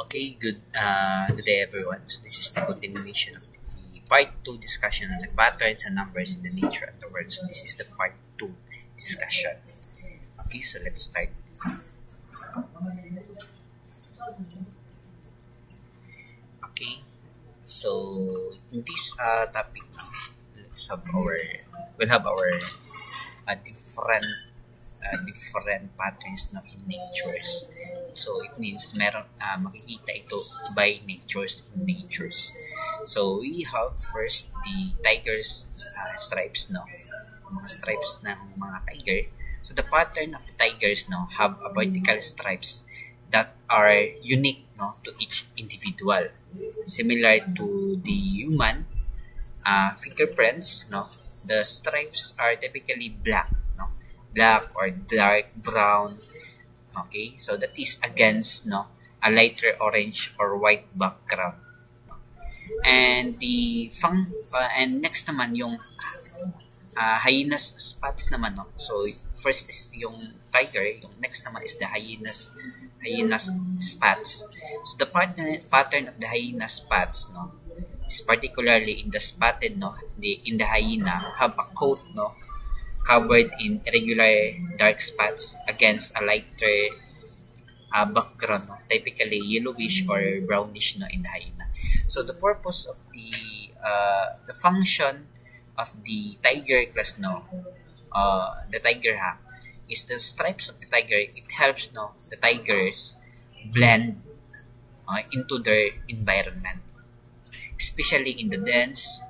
Okay, good day everyone. So this is the continuation of the part 2 discussion on the patterns and numbers in the nature of the world. So this is the part 2 discussion. Okay, so let's start. Okay, so in this topic, we'll have our different patterns na in natures. So it means makikita ito by natures. So we have first the tiger's stripes, no? Mga stripes ng mga tiger. So the pattern of the tigers, no, have a vertical stripes that are unique, no, to each individual. Similar to the human fingerprints, no, the stripes are typically black or dark brown. Okay, so that is against a lighter orange or white background. And and next naman yung hyenas spots naman, no. So first is yung tiger, yung next naman is the hyenas spots. So the pattern of the hyena spots, no, is particularly in the spotted, no, in the hyena have a coat, no, covered in irregular dark spots against a lighter background, no? Typically yellowish or brownish, no, in the hyena. So the purpose of the function of the tiger class, no, the tiger is the stripes of the tiger. It helps, no, the tigers blend into their environment, especially in the dense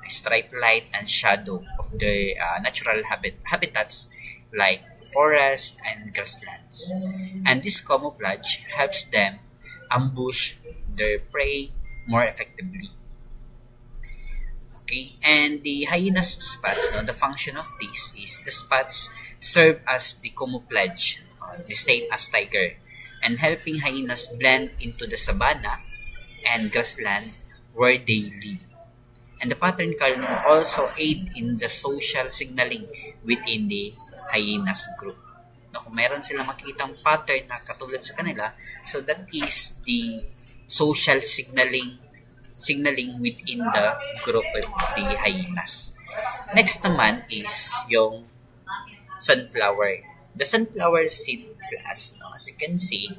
stripe light and shadow of the natural habitats like forest and grasslands. And this camouflage helps them ambush their prey more effectively. Okay, and the hyenas spots, no, the function of this is the spots serve as the camouflage, the same as tiger, and helping hyenas blend into the savanna and grassland where they live. And the pattern can also aid in the social signaling within the hyenas group. No, kung meron silang makikitang pattern na katulad sa kanila, so that is the social signaling within the group of the hyenas. Next naman is yung sunflower. The sunflower seed class, no, as you can see,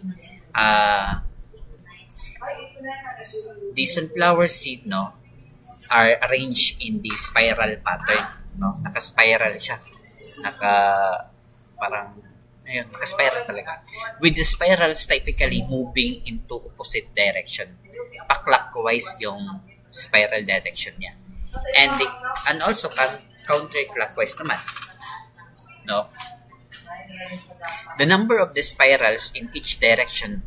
the sunflower seed, no, are arranged in the spiral pattern, no? Naka-spiral siya. Naka-spiral talaga. With the spirals typically moving into opposite direction. Pa-clockwise yung spiral direction niya. And also counterclockwise naman. No? The number of the spirals in each direction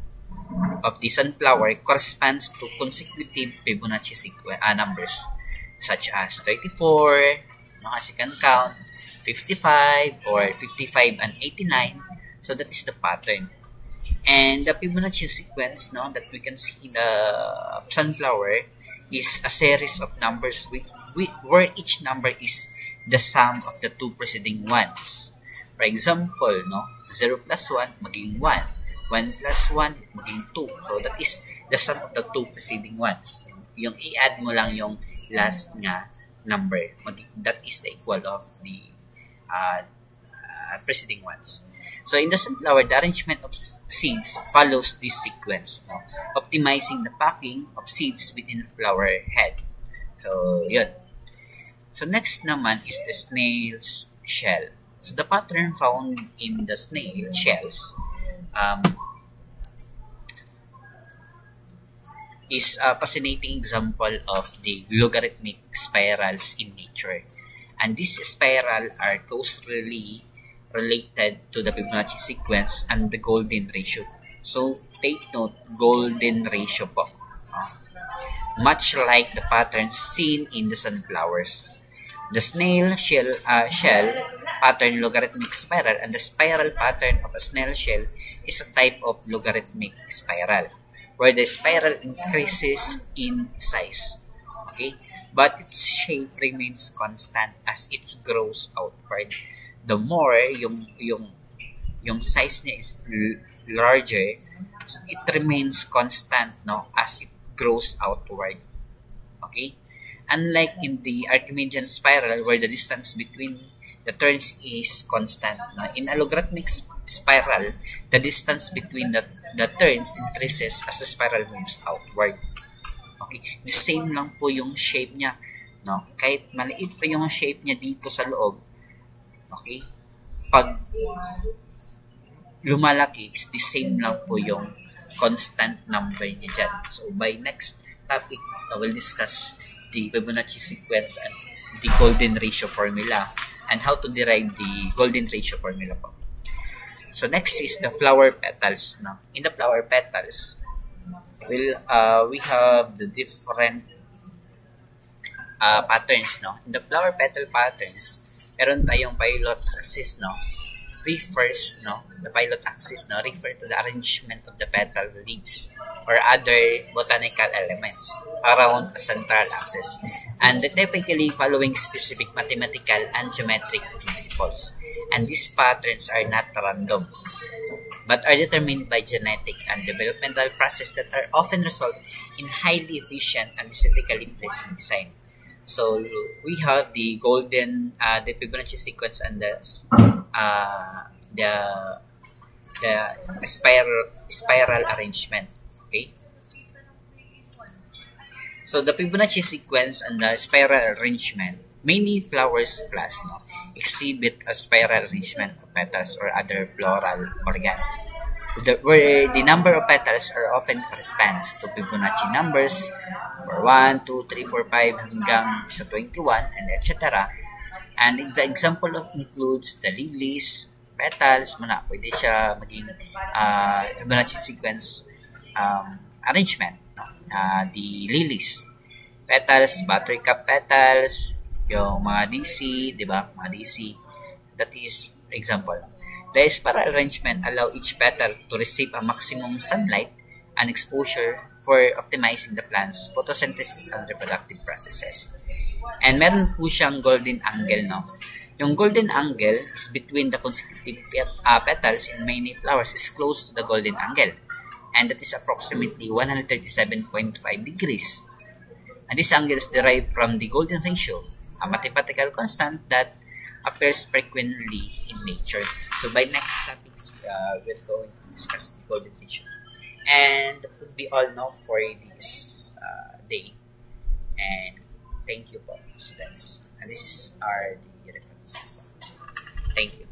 of the sunflower corresponds to consecutive Fibonacci numbers such as 34, no, as you can count, 55 or 55 and 89. So that is the pattern. And the Fibonacci sequence, no, that we can see in the sunflower is a series of numbers where each number is the sum of the two preceding ones. For example, no, 0 plus 1 maging 1. 1 plus 1 maging 2. So that is the sum of the two preceding ones. Yung i-add mo lang yung last nga number. That is the equal of the preceding ones. So in the sunflower, the arrangement of seeds follows this sequence, no? Optimizing the packing of seeds within the flower head. So yun. So next naman is the snail's shell. So the pattern found in the snail shells is a fascinating example of the logarithmic spirals in nature. And these spirals are closely related to the Fibonacci sequence and the golden ratio. So take note, golden ratio po. Much like the patterns seen in the sunflowers. The snail shell pattern logarithmic spiral, and the spiral pattern of a snail shell is a type of logarithmic spiral where the spiral increases in size. Okay? But its shape remains constant as it grows outward. The more yung size niya is larger, it remains constant, no, as it grows outward. Okay? Unlike in the Archimedean spiral where the distance between the turns is constant. No? In a logarithmic spiral, the distance between the turns increases as the spiral moves outward. Okay? The same lang po yung shape niya. No? Kahit maliit pa yung shape niya dito sa loob, okay? Pag lumalaki, the same lang po yung constant number niya dyan. So, by next topic, we'll discuss the Fibonacci sequence and the golden ratio formula and how to derive the golden ratio formula po. So, next is the flower petals. No? In the flower petals, we have the different patterns. No? In the flower petal patterns, meron tayong pilot axis, no? Refers, no? The pilot axis, no? Refer to the arrangement of the petal leaves or other botanical elements around a central axis, and typically following specific mathematical and geometric principles. And these patterns are not random, but are determined by genetic and developmental processes that are often result in highly efficient and aesthetically pleasing design. So we have the golden, the Fibonacci sequence and the spiral arrangement. Okay. So the Fibonacci sequence and the spiral arrangement, many flowers plus, no, exhibit a spiral arrangement of petals or other floral organs, where the number of petals are often corresponds to Fibonacci numbers for 1, 2, 3, 4, 5 hanggang sa 21 and etc. And the example includes the lilies, petals, pwede siya maging Fibonacci sequence arrangement. No? The lilies, petals, buttercup petals, yung mga DC, di ba? Mga DC. That is example. The spiral arrangement allow each petal to receive a maximum sunlight and exposure for optimizing the plant's photosynthesis and reproductive processes. And meron po siyang golden angle, no? Yung golden angle is between the consecutive petals in many flowers is close to the golden angle, and that is approximately 137.5 degrees. And this angle is derived from the golden ratio, a mathematical constant that appears frequently in nature. So by next topics, we're going to discuss the golden ratio. And that would be all now for this day. And thank you po, students. And these are the references. Thank you.